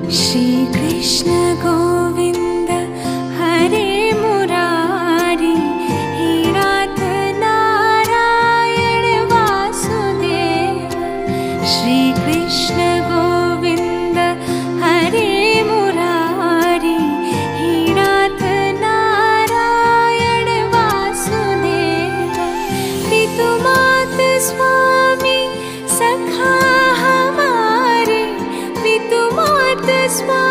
श्री कृष्ण गोविंद हरे मुरारी, हे नाथ नारायण वासुदेव। श्री कृष्ण गोविंद हरे मुरारी, हे नाथ नारायण वासुदेव। पितु मात स्वामी सखा हमारे, पितु मात स्वामी